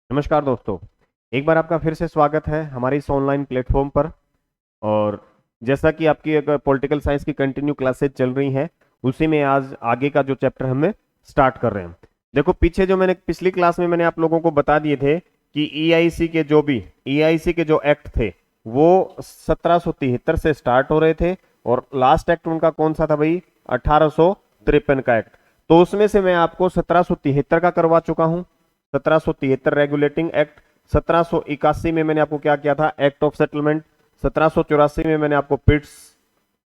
नमस्कार दोस्तों। एक बार आपका फिर से स्वागत है हमारे इस ऑनलाइन प्लेटफॉर्म पर। और जैसा कि आपकी अगर पॉलिटिकल साइंस की कंटिन्यू क्लासेज चल रही हैं, उसी में आज आगे का जो चैप्टर हमें स्टार्ट कर रहे हैं। देखो, पीछे जो मैंने पिछली क्लास में मैंने आप लोगों को बता दिए थे कि ईआईसी के जो एक्ट थे वो 1773 से स्टार्ट हो रहे थे। और लास्ट एक्ट उनका कौन सा था भाई? 1853 का एक्ट। तो उसमें से मैं आपको 1773 का करवा चुका हूं, 1773 रेगुलेटिंग एक्ट। 1781 में मैंने आपको क्या किया था? Act of settlement. 1784 में मैंने आपको पिट्स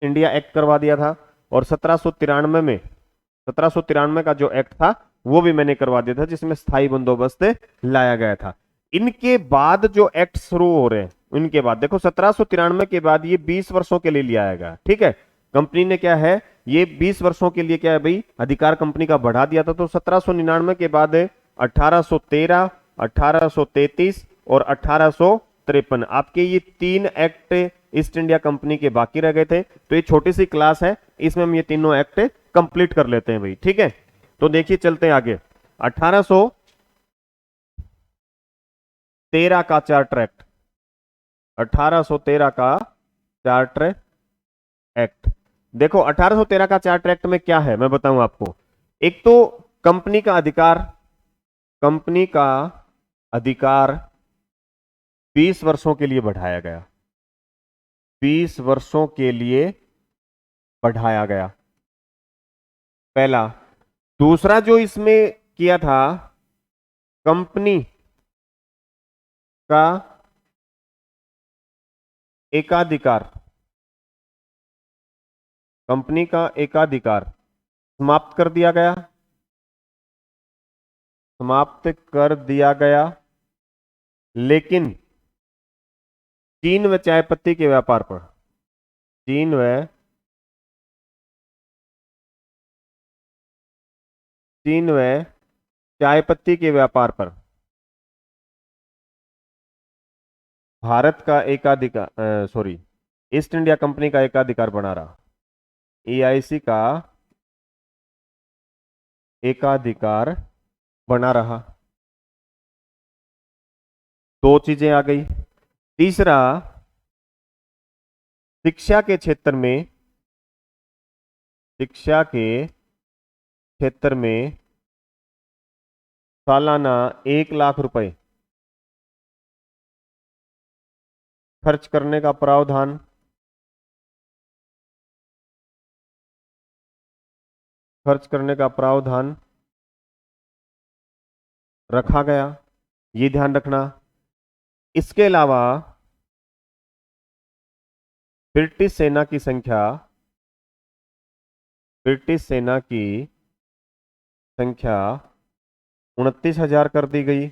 इंडिया एक्ट करवा दिया था। और 1793 का जो एक्ट था वो भी मैंने करवा दिया था, जिसमें स्थायी बंदोबस्त लाया गया था। इनके बाद जो एक्ट शुरू हो रहे हैं, इनके बाद देखो 1793 के बाद ये 20 वर्षों के लिए लिया आएगा। ठीक है, कंपनी ने क्या है, ये 20 वर्षों के लिए क्या है भाई, अधिकार कंपनी का बढ़ा दिया था। तो 1799 के बाद 1813, 1833 और 1853 आपके ये तीन एक्ट ईस्ट इंडिया कंपनी के बाकी रह गए थे। तो ये छोटी सी क्लास है, इसमें हम ये तीनों एक्ट कंप्लीट कर लेते हैं भाई। ठीक है, तो देखिए चलते हैं आगे। 1813 का चार्टर एक्ट, 1813 का चार्टर एक्ट। देखो 1813 का चार्टर एक्ट में क्या है मैं बताऊं आपको। एक तो कंपनी का अधिकार, कंपनी का अधिकार 20 वर्षों के लिए बढ़ाया गया, 20 वर्षों के लिए बढ़ाया गया, पहला। दूसरा जो इसमें किया था, कंपनी का एकाधिकार, कंपनी का एकाधिकार समाप्त कर दिया गया, समाप्त कर दिया गया। लेकिन चीन व चाय पत्ती के व्यापार पर, चीन व चीन व चाय पत्ती के व्यापार पर भारत का एकाधिकार, सॉरी, ईस्ट इंडिया कंपनी का एकाधिकार बना रहा। ईआईसी का एकाधिकार बना रहा। दो चीजें आ गई। तीसरा, शिक्षा के क्षेत्र में, शिक्षा के क्षेत्र में सालाना 1 लाख रुपए खर्च करने का प्रावधान, खर्च करने का प्रावधान रखा गया। ये ध्यान रखना। इसके अलावा ब्रिटिश सेना की संख्या, ब्रिटिश सेना की संख्या 29,000 कर दी गई।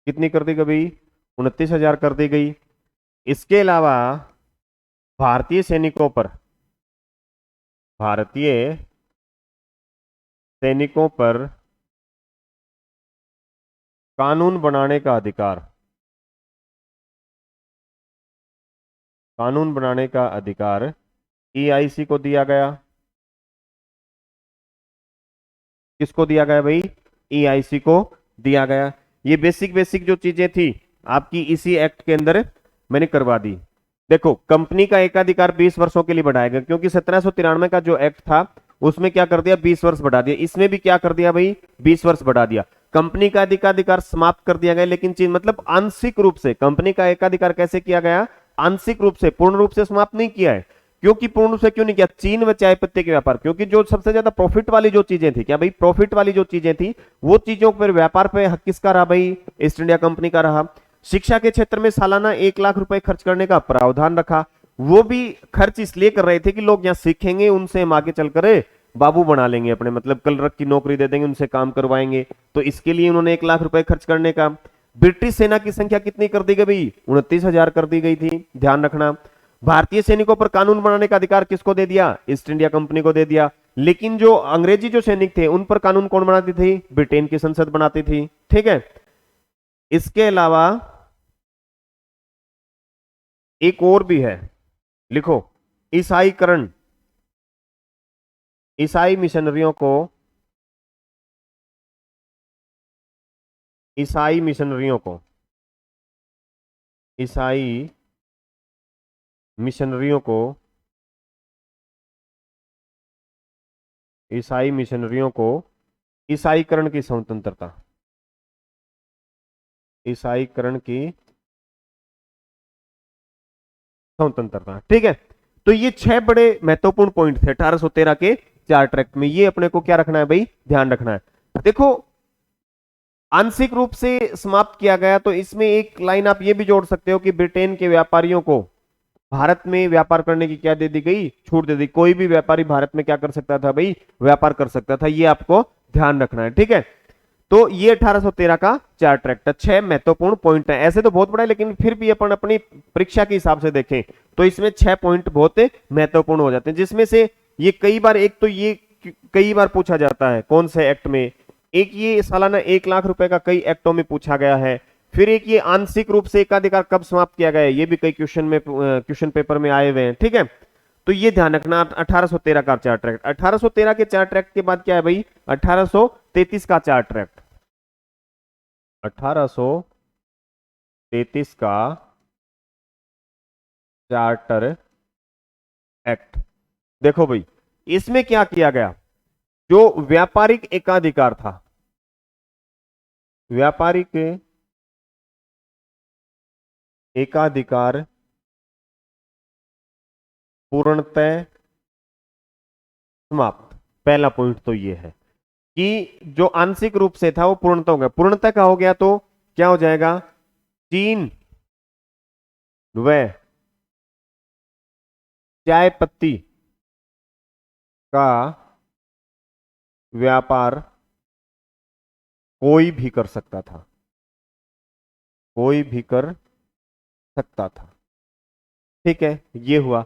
कितनी कर दी गई? 29,000 कर दी गई। इसके अलावा भारतीय सैनिकों पर, भारतीय सैनिकों पर कानून बनाने का अधिकार, कानून बनाने का अधिकार ईआईसी को दिया गया। किसको दिया गया भाई? ईआईसी को दिया गया। ये बेसिक बेसिक जो चीजें थी आपकी इसी एक्ट के अंदर मैंने करवा दी। देखो, कंपनी का एकाधिकार 20 वर्षों के लिए बढ़ाया गया, क्योंकि 1793 का जो एक्ट था उसमें क्या कर दिया? 20 वर्ष बढ़ा दिया। इसमें भी क्या कर दिया भाई? 20 वर्ष बढ़ा दिया। कंपनी का एकाधिकार समाप्त कर दिया गया, लेकिन चीज मतलब आंशिक रूप से। कंपनी का एकाधिकार कैसे किया गया? आंशिक रूप से, पूर्ण रूप से समाप्त नहीं किया है। क्योंकि पूर्ण रूप से क्यों नहीं किया? चीन व चाय पत्ती के व्यापार, क्योंकि जो सबसे ज्यादा प्रॉफिट वाली जो चीजें थी, क्या भाई, प्रॉफिट वाली जो चीजें थी, वो चीजों पर व्यापार पे हक किसका रहा भाई? ईस्ट इंडिया कंपनी का रहा। शिक्षा के क्षेत्र में सालाना 1 लाख रुपए खर्च करने का प्रावधान रखा। वो भी खर्च इसलिए कर रहे थे कि लोग यहाँ सीखेंगे, उनसे हम आगे चलकर बाबू बना लेंगे अपने, मतलब क्लर्क की नौकरी दे देंगे, उनसे काम करवाएंगे। तो इसके लिए उन्होंने 1 लाख रुपए खर्च करने का। ब्रिटिश सेना की संख्या कितनी कर दी गई भाई? 29,000 कर दी गई थी, ध्यान रखना। भारतीय सैनिकों पर कानून बनाने का अधिकार किसको दे दिया? ईस्ट इंडिया कंपनी को दे दिया। लेकिन जो अंग्रेजी जो सैनिक थे उन पर कानून कौन बनाती थी? ब्रिटेन की संसद बनाती थी। ठीक है, इसके अलावा एक और भी है, लिखो। ईसाईकरण, ईसाई मिशनरियों को ईसाई मिशनरियों को, ईसाई मिशनरियों को, ईसाई मिशनरियों को ईसाईकरण की स्वतंत्रता, ईसाईकरण की स्वतंत्रता। ठीक है, तो ये 6 बड़े महत्वपूर्ण पॉइंट थे 1813 के चार्टर एक्ट में। ये अपने को क्या रखना है भाई, ध्यान रखना है। देखो, आंशिक रूप से समाप्त किया गया, तो इसमें एक लाइन आप ये भी जोड़ सकते हो कि ब्रिटेन के व्यापारियों को भारत में व्यापार करने की क्या दे दी गई, छूट दे दी। कोई भी व्यापारी भारत में क्या कर सकता था भाई, व्यापार कर सकता था। ये आपको ध्यान रखना है। ठीक है, तो ये 1813 का चार्टर एक्ट, 6 महत्वपूर्ण पॉइंट है। ऐसे तो बहुत बड़ा है, लेकिन फिर भी अपन अपनी परीक्षा के हिसाब से देखें तो इसमें 6 पॉइंट बहुत महत्वपूर्ण हो जाते हैं, जिसमें से ये कई बार, एक तो ये कई बार पूछा जाता है कौन से एक्ट में, एक ये सालाना 1 लाख रुपए का कई एक्टों में पूछा गया है। फिर एक ये आंशिक रूप से एकाधिकार कब समाप्त किया गया है, ये भी कई क्वेश्चन पेपर में आए हुए हैं। ठीक है, तो ये ध्यान रखना। 1813 का चार्टर एक्ट, 1813 के चार्टर एक्ट के बाद क्या है भाई, 1833 का चार्टर एक्ट, 1833 का चार्टर एक्ट। देखो भाई, इसमें क्या किया गया, जो व्यापारिक एकाधिकार था, व्यापारिक एकाधिकार पूर्णतः समाप्त। पहला पॉइंट तो ये है कि जो आंशिक रूप से था वो पूर्णतः हो गया। पूर्णतः का हो गया तो क्या हो जाएगा, चीन व चाय पत्ती का व्यापार कोई भी कर सकता था, कोई भी कर सकता था। ठीक है, ये हुआ।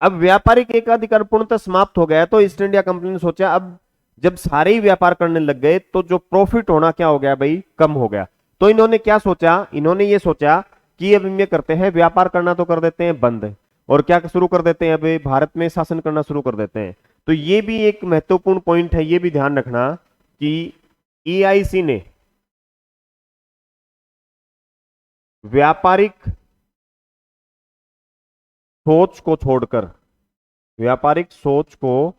अब व्यापारिक एकाधिकार पूर्णतः समाप्त हो गया, तो ईस्ट इंडिया कंपनी ने सोचा अब जब सारे ही व्यापार करने लग गए तो जो प्रॉफिट होना क्या हो गया भाई, कम हो गया। तो इन्होंने क्या सोचा, इन्होंने ये सोचा कि अब हम ये करते हैं, व्यापार करना तो कर देते हैं बंद, और क्या शुरू कर देते हैं, अब भारत में शासन करना शुरू कर देते हैं। तो ये भी एक महत्वपूर्ण पॉइंट है, ये भी ध्यान रखना कि ईआईसी ने व्यापारिक सोच को छोड़कर, व्यापारिक सोच को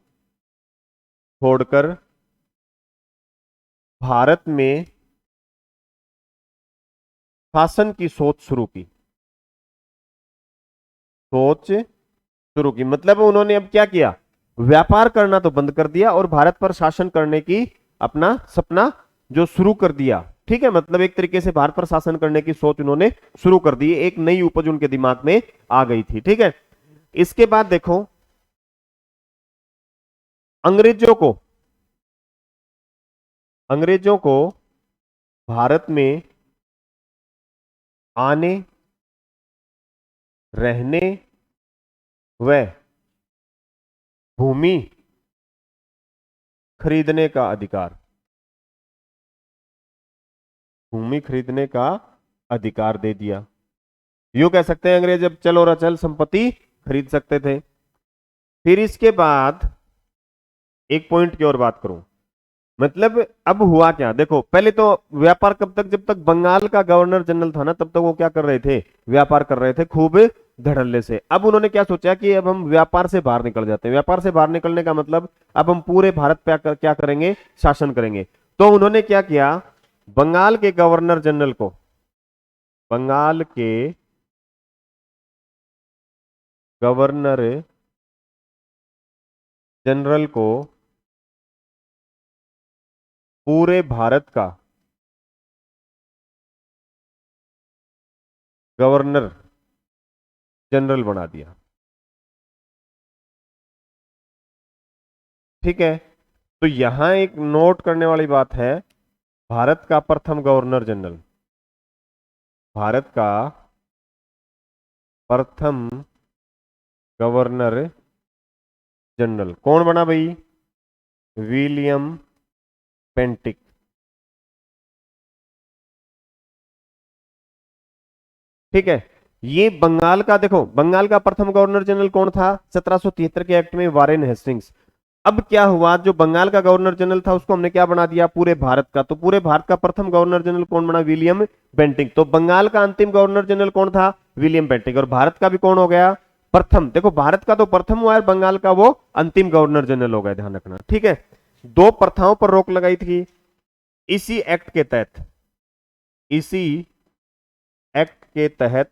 छोड़कर भारत में शासन की सोच शुरू की, सोच शुरू की। मतलब उन्होंने अब क्या किया, व्यापार करना तो बंद कर दिया और भारत पर शासन करने की अपना सपना जो शुरू कर दिया। ठीक है, मतलब एक तरीके से भारत पर शासन करने की सोच उन्होंने शुरू कर दी, एक नई उपज उनके दिमाग में आ गई थी। ठीक है, इसके बाद देखो, अंग्रेजों को, अंग्रेजों को भारत में आने, रहने व भूमि खरीदने का अधिकार, भूमि खरीदने का अधिकार दे दिया। यूं कह सकते हैं अंग्रेज अब चल और अचल संपत्ति खरीद सकते थे। फिर इसके बाद एक पॉइंट की और बात करूं, मतलब अब हुआ क्या, देखो पहले तो व्यापार कब तक, जब तक बंगाल का गवर्नर जनरल था ना, तब तक वो क्या कर रहे थे, व्यापार कर रहे थे खूब धड़ल्ले से। अब उन्होंने क्या सोचा कि अब हम व्यापार से बाहर निकल जाते हैं। व्यापार से बाहर निकलने का मतलब अब हम पूरे भारत पे क्या करेंगे, शासन करेंगे। तो उन्होंने क्या किया, बंगाल के गवर्नर जनरल को, बंगाल के गवर्नर जनरल को पूरे भारत का गवर्नर जनरल बना दिया। ठीक है, तो यहां एक नोट करने वाली बात है, भारत का प्रथम गवर्नर जनरल, भारत का प्रथम गवर्नर जनरल कौन बना भाई, विलियम पेंटिक। ठीक है, ये बंगाल का, देखो बंगाल का प्रथम गवर्नर जनरल कौन था, 1773 के एक्ट में वारेन हेस्टिंग्स। अब क्या हुआ, जो बंगाल का गवर्नर जनरल था उसको हमने क्या बना दिया, पूरे भारत का। तो पूरे भारत का प्रथम गवर्नर जनरल कौन बना, विलियम बेंटिंक। तो बंगाल का अंतिम गवर्नर जनरल कौन था, विलियम बेंटिंक। और भारत का भी कौन हो गया, प्रथम। देखो भारत का तो प्रथम हुआ है, बंगाल का वो अंतिम गवर्नर जनरल हो गया, ध्यान रखना, ठीक है। दो प्रथाओं पर रोक लगाई थी इसी एक्ट के तहत, इसी एक्ट के तहत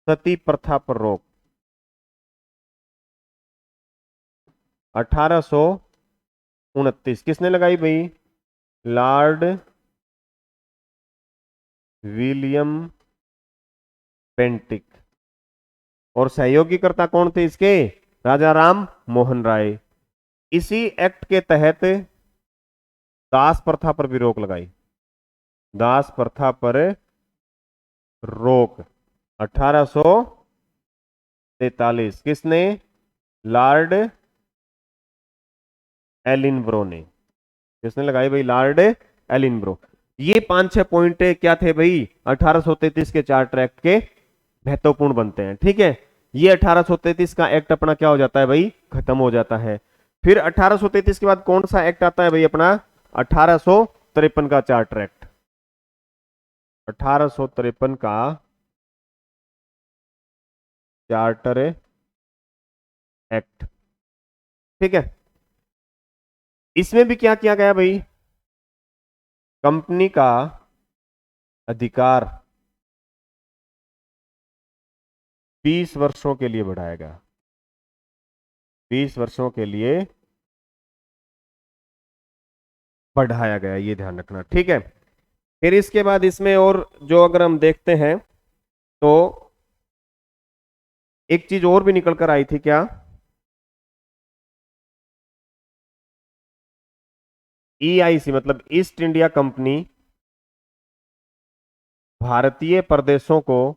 सती प्रथा पर रोक 1829 किसने लगाई भाई, लॉर्ड विलियम बेंटिक। और सहयोगीकर्ता कौन थे इसके, राजा राम मोहन राय। इसी एक्ट के तहत दास प्रथा पर भी रोक लगाई, दास प्रथा पर रोक 1843 किसने, लॉर्ड एलिनब्रो ने। किसने लगाई भाई, लॉर्ड एलिनब्रो। ये 5-6 पॉइंट क्या थे भाई, 1833 के चार्टर एक्ट के महत्वपूर्ण बनते हैं, ठीक है। ये 1833 का एक्ट अपना क्या हो जाता है भाई, खत्म हो जाता है। फिर 1833 के बाद कौन सा एक्ट आता है भाई अपना, 1853 का चार्टर एक्ट। 1853 का चार्टर एक्ट, ठीक है। इसमें भी क्या किया गया भाई, कंपनी का अधिकार 20 वर्षों के लिए बढ़ाया गया, 20 वर्षों के लिए बढ़ाया गया, ये ध्यान रखना, ठीक है। फिर इसके बाद इसमें और जो अगर हम देखते हैं तो एक चीज और भी निकल कर आई थी, क्या, ईआईसी मतलब ईस्ट इंडिया कंपनी भारतीय प्रदेशों को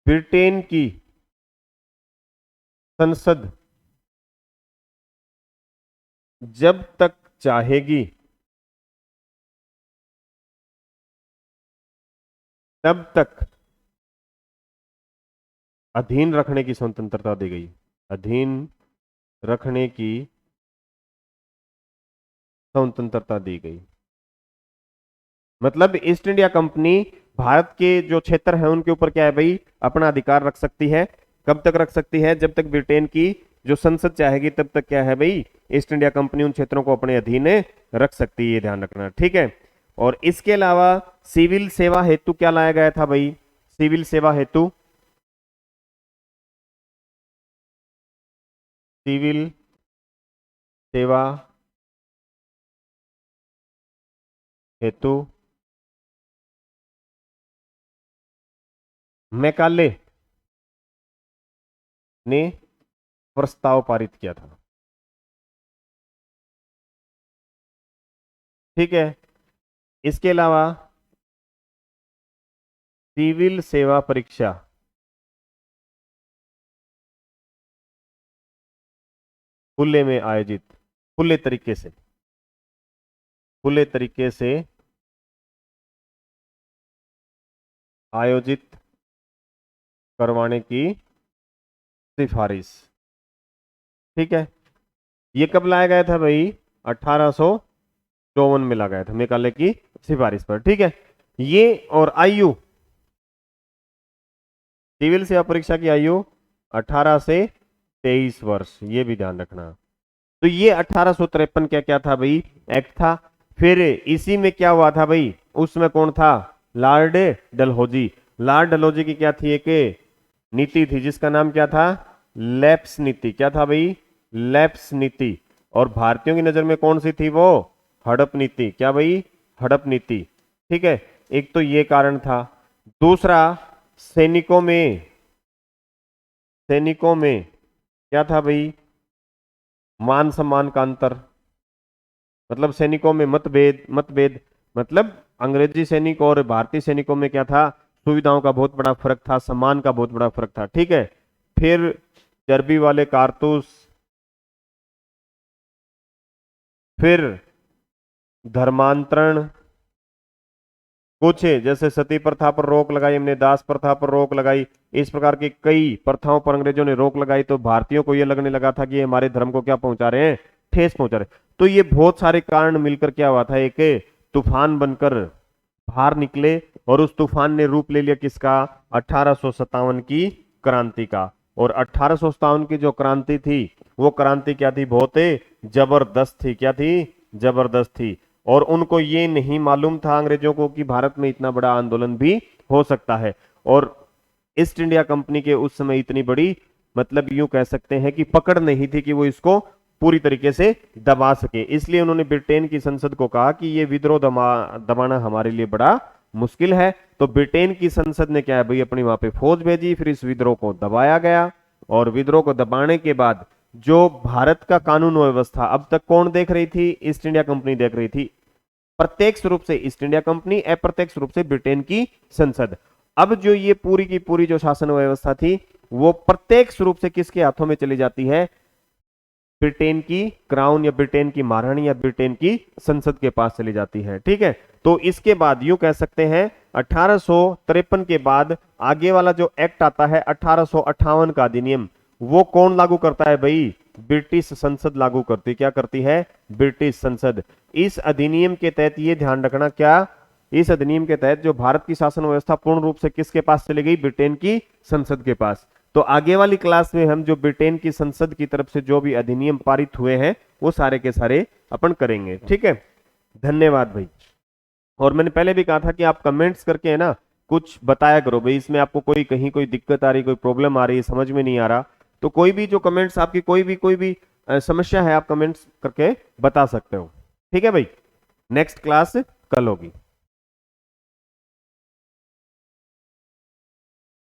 ब्रिटेन की संसद जब तक चाहेगी तब तक अधीन रखने की स्वतंत्रता दी गई, अधीन रखने की स्वतंत्रता दी गई। मतलब ईस्ट इंडिया कंपनी भारत के जो क्षेत्र है उनके ऊपर क्या है भाई, अपना अधिकार रख सकती है। कब तक रख सकती है, जब तक ब्रिटेन की जो संसद चाहेगी तब तक क्या है भाई, ईस्ट इंडिया कंपनी उन क्षेत्रों को अपने अधीन रख सकती है, ये ध्यान रखना, ठीक है। और इसके अलावा सिविल सेवा हेतु क्या लाया गया था भाई, सिविल सेवा हेतु, सिविल सेवा हेतु मैकाले ने प्रस्ताव पारित किया था, ठीक है। इसके अलावा सिविल सेवा परीक्षा खुले में आयोजित, खुले तरीके से, खुले तरीके से आयोजित करवाने की सिफारिश, ठीक है। ये कब लाया गया था भाई, 1854 में लाया गया था, मेघालय की सिफारिश पर, ठीक है। ये और आयु, सिविल सेवा परीक्षा की आयु 18 से 23 वर्ष, ये भी ध्यान रखना। तो ये 1853 क्या क्या था भाई, एक्ट था। फिर इसी में क्या हुआ था भाई, उसमें कौन था, लॉर्ड डलहौजी। लॉर्ड डलहौजी की क्या थी, एक नीति थी जिसका नाम क्या था, लैप्स नीति। क्या था भाई, लैप्स नीति। और भारतीयों की नजर में कौन सी थी वो, हड़प नीति। क्या भाई, हड़प नीति, ठीक है। एक तो ये कारण था। दूसरा, सैनिकों में, सैनिकों में क्या था भाई, मान सम्मान का अंतर। मतलब सैनिकों में मतभेद, मतभेद मतलब अंग्रेजी सैनिक और भारतीय सैनिकों में क्या था, सुविधाओं का बहुत बड़ा फर्क था, सम्मान का बहुत बड़ा फर्क था, ठीक है। फिर चर्बी वाले कारतूस, फिर धर्मांतरण, कुछ जैसे सती प्रथा पर रोक लगाई हमने, दास प्रथा पर रोक लगाई, इस प्रकार की कई प्रथाओं पर अंग्रेजों ने रोक लगाई, तो भारतीयों को यह लगने लगा था कि ये हमारे धर्म को क्या पहुंचा रहे हैं, ठेस पहुंचा रहे। तो ये बहुत सारे कारण मिलकर क्या हुआ था, एक तूफान बनकर बाहर निकले, और उस तूफान ने रूप ले लिया किसका, 1857 की क्रांति का। और 1857 की जो क्रांति थी वो क्रांति क्या थी, बहुत जबरदस्त थी। क्या थी, जबरदस्त थी। और उनको ये नहीं मालूम था अंग्रेजों को कि भारत में इतना बड़ा आंदोलन भी हो सकता है। और ईस्ट इंडिया कंपनी के उस समय इतनी बड़ी, मतलब यूं कह सकते हैं कि पकड़ नहीं थी कि वो इसको पूरी तरीके से दबा सके। इसलिए उन्होंने ब्रिटेन की संसद को कहा कि ये विद्रोह दबाना हमारे लिए बड़ा मुश्किल है। तो ब्रिटेन की संसद ने क्या है भाई, अपनी वहां पे फौज भेजी, फिर इस विद्रोह को दबाया गया। और विद्रोह को दबाने के बाद जो भारत का कानून व्यवस्था अब तक कौन देख रही थी, ईस्ट इंडिया कंपनी देख रही थी। प्रत्यक्ष रूप से ईस्ट इंडिया कंपनी, अप्रत्यक्ष रूप से ब्रिटेन की संसद। अब जो ये पूरी की पूरी जो शासन व्यवस्था थी वो प्रत्यक्ष रूप से किसके हाथों में चली जाती है, ब्रिटेन की क्राउन या ब्रिटेन की महारानी या ब्रिटेन की संसद के पास चली जाती है। ठीक है, तो इसके बाद यूं कह सकते हैं 1853 के बाद आगे वाला जो एक्ट आता है 1858 का अधिनियम, वो कौन लागू करता है भाई, ब्रिटिश संसद लागू करती। क्या करती है, ब्रिटिश संसद। इस अधिनियम के तहत ये ध्यान रखना, क्या इस अधिनियम के तहत जो भारत की शासन व्यवस्था पूर्ण रूप से किसके पास चली गई, ब्रिटेन की संसद के पास। तो आगे वाली क्लास में हम जो ब्रिटेन की संसद की तरफ से जो भी अधिनियम पारित हुए हैं वो सारे के सारे अपन करेंगे। ठीक है, धन्यवाद भाई। और मैंने पहले भी कहा था कि आप कमेंट्स करके है ना कुछ बताया करो भाई, इसमें आपको कोई कहीं कोई दिक्कत आ रही, कोई प्रॉब्लम आ रही है, समझ में नहीं आ रहा, तो कोई भी जो कमेंट्स आपकी कोई भी समस्या है आप कमेंट्स करके बता सकते हो। ठीक है भाई, नेक्स्ट क्लास कल होगी।